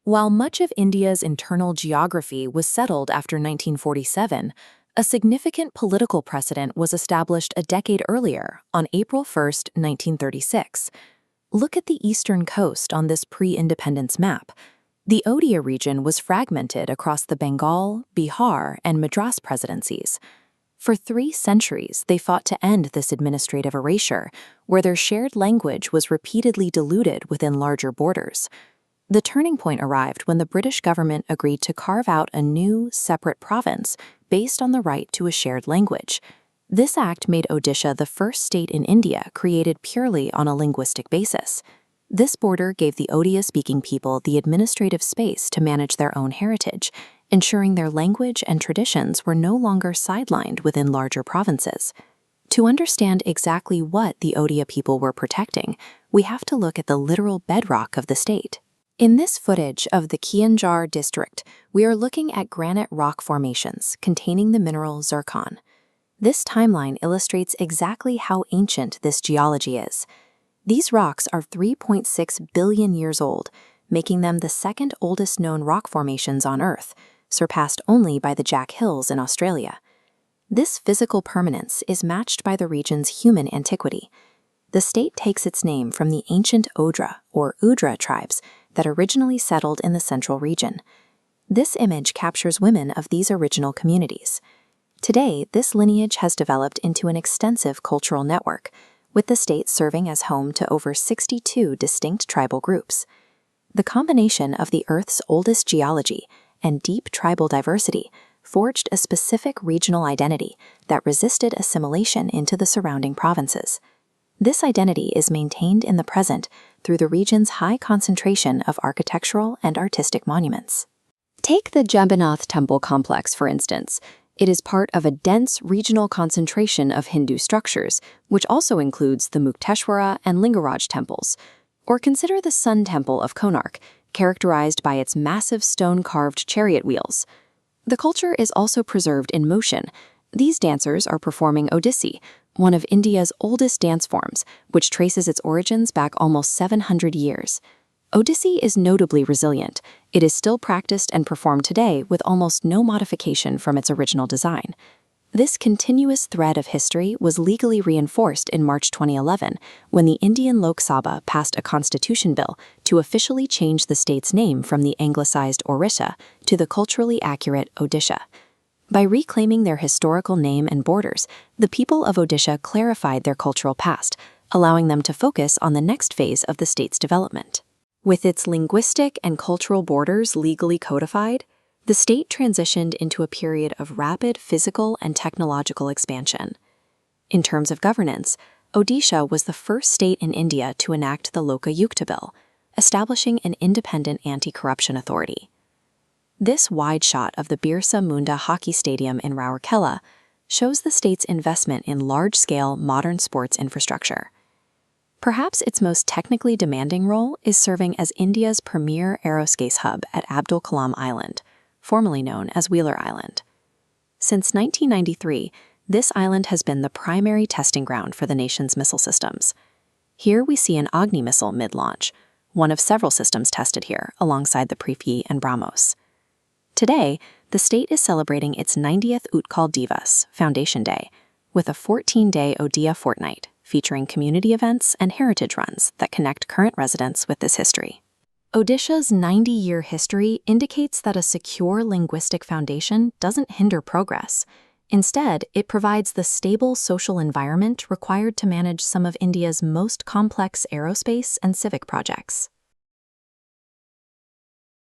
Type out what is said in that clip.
While much of India's internal geography was settled after 1947, a significant political precedent was established a decade earlier, on April 1, 1936. Look at the eastern coast on this pre-independence map. The Odia region was fragmented across the Bengal, Bihar, and Madras presidencies. For 3 centuries, they fought to end this administrative erasure, where their shared language was repeatedly diluted within larger borders. The turning point arrived when the British government agreed to carve out a new, separate province based on the right to a shared language. This act made Odisha the first state in India created purely on a linguistic basis. This border gave the Odia-speaking people the administrative space to manage their own heritage, ensuring their language and traditions were no longer sidelined within larger provinces. To understand exactly what the Odia people were protecting, we have to look at the literal bedrock of the state. In this footage of the Kianjar district, we are looking at granite rock formations containing the mineral zircon. This timeline illustrates exactly how ancient this geology is. These rocks are 3.6 billion years old, making them the second oldest known rock formations on Earth, surpassed only by the Jack Hills in Australia. This physical permanence is matched by the region's human antiquity. The state takes its name from the ancient Odra or Udra tribes that originally settled in the central region. This image captures women of these original communities. Today, this lineage has developed into an extensive cultural network, with the state serving as home to over 62 distinct tribal groups. The combination of the Earth's oldest geology and deep tribal diversity forged a specific regional identity that resisted assimilation into the surrounding provinces. This identity is maintained in the present through the region's high concentration of architectural and artistic monuments. Take the Jagannath temple complex, for instance. It is part of a dense regional concentration of Hindu structures, which also includes the Mukteshwara and Lingaraj temples. Or consider the Sun Temple of Konark, characterized by its massive stone-carved chariot wheels. The culture is also preserved in motion. These dancers are performing Odissi, one of India's oldest dance forms, which traces its origins back almost 700 years. Odissi is notably resilient. It is still practiced and performed today with almost no modification from its original design. This continuous thread of history was legally reinforced in March 2011 when the Indian Lok Sabha passed a constitution bill to officially change the state's name from the anglicized Orissa to the culturally accurate Odisha. By reclaiming their historical name and borders, the people of Odisha clarified their cultural past, allowing them to focus on the next phase of the state's development. With its linguistic and cultural borders legally codified, the state transitioned into a period of rapid physical and technological expansion. In terms of governance, Odisha was the first state in India to enact the Lokayukta Bill, establishing an independent anti-corruption authority. This wide shot of the Birsa Munda hockey stadium in Rourkela shows the state's investment in large-scale modern sports infrastructure. Perhaps its most technically demanding role is serving as India's premier aerospace hub at Abdul Kalam Island, formerly known as Wheeler Island. Since 1993, this island has been the primary testing ground for the nation's missile systems. Here we see an Agni missile mid-launch, one of several systems tested here alongside the Prithvi and BrahMos. Today, the state is celebrating its 90th Utkal Divas, Foundation Day, with a 14-day Odia fortnight featuring community events and heritage runs that connect current residents with this history. Odisha's 90-year history indicates that a secure linguistic foundation doesn't hinder progress. Instead, it provides the stable social environment required to manage some of India's most complex aerospace and civic projects.